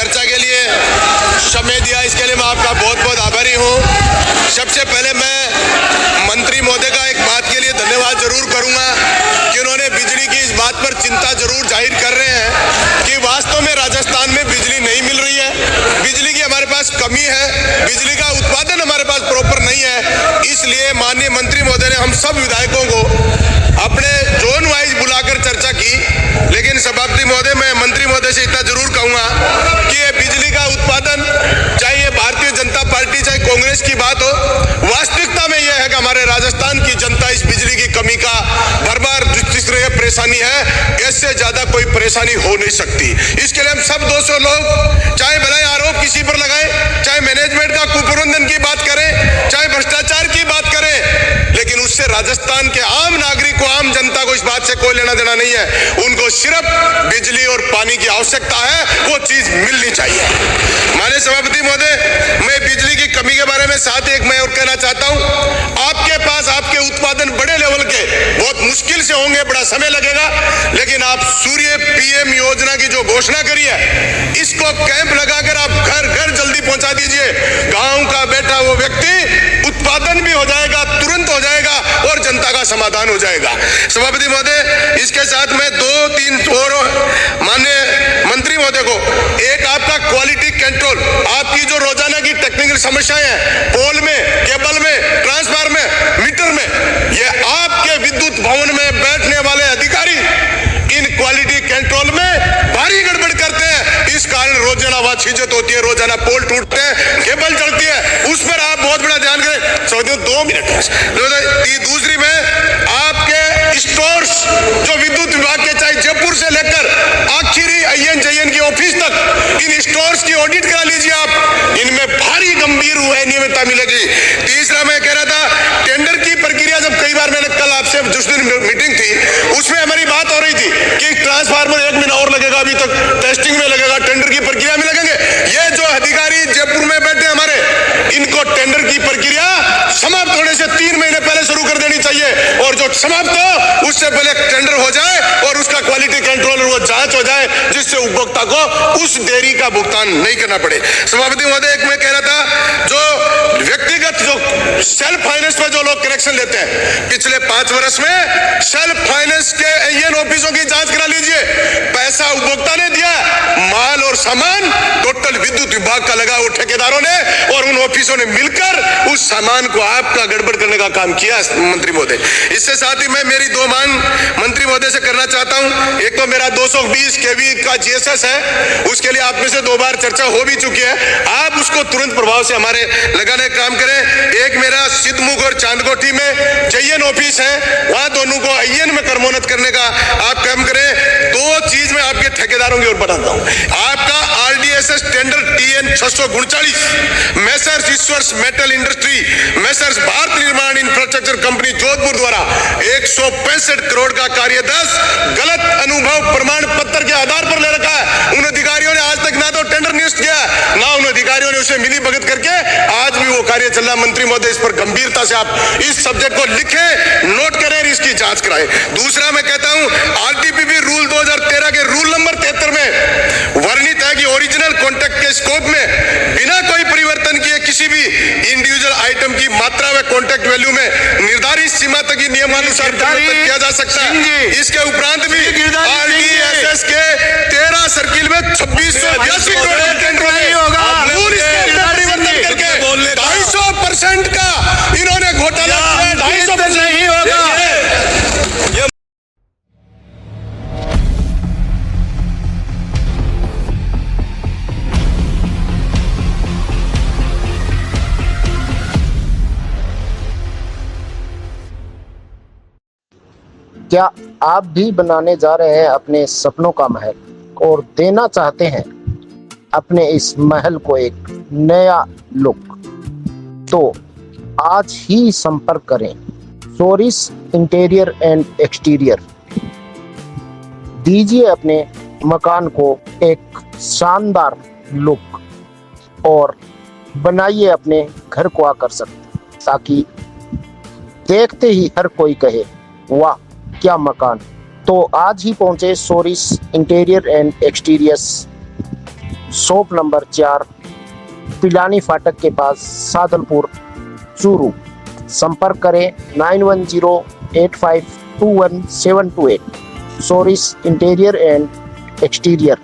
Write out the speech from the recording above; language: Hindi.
चर्चा के लिए समय दिया, इसके लिए मैं आपका बहुत बहुत आभारी हूँ। सबसे पहले मैं मंत्री महोदय का एक बात के लिए धन्यवाद जरूर करूंगा कि उन्होंने बिजली की इस बात पर चिंता जरूर जाहिर कर रहे हैं कि वास्तव में राजस्थान में बिजली नहीं मिल रही है, बिजली की हमारे पास कमी है, बिजली का उत्पादन हमारे पास प्रॉपर नहीं है। इसलिए माननीय मंत्री महोदय ने हम सब विधायकों को अपने जोन वाइज बुलाकर चर्चा की। लेकिन सभापति महोदय, मैं मंत्री महोदय से इतना जरूर कहूंगा कि ये बिजली का उत्पादन, चाहे ये भारतीय जनता पार्टी चाहे कांग्रेस की बात हो, वास्तविकता में यह है कि हमारे राजस्थान की जनता इस बिजली की कमी का बार बार जिस तरह परेशानी है, इससे ज्यादा कोई परेशानी हो नहीं सकती। इसके लिए हम सब 200 लोग, चाहे भले आरोप किसी पर लगाए, चाहे मैनेजमेंट का कुप्रबंधन की बात करें, चाहे भ्रष्टाचार की बात करें, लेकिन उससे राजस्थान के आम नागरिक को, आम जनता को इस बात से कोई लेना देना नहीं है। उनको सिर्फ बिजली और पानी की आवश्यकता है, वो चीज मिलनी चाहिए। माननीय सभापति महोदय, मैं बिजली की कमी के बारे में साथ एक मैं और कहना चाहता हूं। आपके पास आपके उत्पादन बड़े लेवल के बहुत मुश्किल से होंगे, बड़ा समय लगेगा, लेकिन आप सूर्य पीएम योजना की जो घोषणा करी है, इसको कैंप लगाकर आप घर घर जल्दी पहुंचा दीजिए। गांव का बैठा वो व्यक्ति उत्पादन भी हो जाएगा, तुरंत हो जाएगा और जनता का समाधान हो जाएगा। सभापति महोदय, इसके साथ मैं 2-3 और माननीय मंत्री महोदय को, एक आपका क्वालिटी कंट्रोल, आपकी जो रोजाना की टेक्निकल समस्याएं हैं, पोल में, केबल में, ट्रांसफार्मर में, मीटर में, ये आपके विद्युत भवन में बैठने वाले अधिकारी इन क्वालिटी कंट्रोल में भारी गड़बड़ करते हैं। इस कारण रोजाना वहां छिजत होती है, रोजाना पोल टूटते हैं, केबल जलती है, उस पर आप बहुत बड़ा ध्यान करें। 2 मिनट। दूसरी में आपके स्टोर्स जो विद्युत विभाग के, चाहे जयपुर से लेकर आखिरी INJN की ऑफिस तक, इन स्टोर्स की ऑडिट करा लीजिए आप, इनमें भारी गंभीर अनियमितता मिलेगी। तीसरा मैं कह रहा था, टेंडर की प्रक्रिया, जब कई बार मैंने कल आपसे जिस दिन मीटिंग थी उसमें हमारी बात हो रही थी कि ट्रांसफार्मर 1 महीना और लगेगा, अभी तक टेस्टिंग में लगेगा, टेंडर की प्रक्रिया में लगेंगे। ये जो अधिकारी जयपुर में बैठे हमारे, इनको टेंडर की प्रक्रिया समाप्त होने से 3 महीने पहले शुरू कर देनी चाहिए, और जो समाप्त हो उससे पहले टेंडर हो जाए और उसका क्वालिटी कंट्रोल वो जांच हो जाए, जिससे उपभोक्ता को उस देरी का भुगतान नहीं करना पड़े। सभापति महोदय, एक मैं कह रहा था, जो व्यक्तिगत जो सेल्फ फाइनेंस पे जो लोग कनेक्शन लेते हैं, पिछले 5 वर्ष में सेल्फ फाइनेंस के AN ऑफिसों की जांच करा लीजिए। पैसा उपभोक्ता ने दिया, माल और सामान टोटल विद्युत विभाग का लगा, वो ठेकेदारों ने और उन ऑफिसों ने मिलकर उस सामान को आपका गड़बड़ करने का काम किया। मंत्री महोदय, इससे साथ ही मैं मेरी 2 मांग मंत्री महोदय से करना चाहता हूं। एक तो मेरा 220 kV का GSS है, उसके लिए आप में से 2 बार चर्चा हो भी चुकी है, आप उसको तुरंत प्रभाव से हमारे लगाने का काम करें। एक मेरा सिद्धमुख और चांदकोठी में JN ऑफिस है, वहां दोनों को IN में कर्मोन्नत करने का आप काम करें। 2 चीज में आपके ठेकेदारों की ओर बढ़ाता हूं। आपका RDSS tender TN 639, messrs Ishwar's metal industry, messrs Bharat Nirman infrastructure company Jodhpur द्वारा 165 करोड़ का कार्यदस गलत अनुभव प्रमाण पत्र के आधार पर ले रखा है। उन अधिकारियों ने आज तक ना तो टेंडर नियुक्त किया, ना उन अधिकारियों ने उसे मिली भगत करके आज भी वो कार्य चल रहा। मंत्री महोदय, इस पर गंभीरता से आप इस सब्जेक्ट को लिखें, नोट करें, इसकी जांच कराएं। दूसरा मैं कहता हूं, RTPP रूल 2013 के रूल नंबर 73 में वर्णित है कि ओरिजिनल कॉन्ट्रैक्ट के स्कोप में बिना कोई परिवर्तन किए किसी भी इंडिविजुअल आइटम की मात्रा व कॉन्ट्रैक्ट वैल्यू में निर्धारित सीमा तक ही नियमानुसार परिवर्तन किया जा सकता है। इसके उपरांत भी RDSS के 13 सर्किल में 2682 करोड़ टेंडर नहीं होगा, परिवर्तन करके 250% का इन्होंने घोटाला किया, 250% नहीं होगा। क्या आप भी बनाने जा रहे हैं अपने सपनों का महल और देना चाहते हैं अपने इस महल को एक नया लुक? तो आज ही संपर्क करें सोरिस इंटीरियर एंड एक्सटीरियर। दीजिए अपने मकान को एक शानदार लुक और बनाइए अपने घर को आकर्षक, ताकि देखते ही हर कोई कहे वाह क्या मकान। तो आज ही पहुंचे Soris interior and exteriors, shop number 4, Pilani फाटक के पास, सादलपुर, चूरू। संपर्क करें 9108521728। Soris interior and exterior.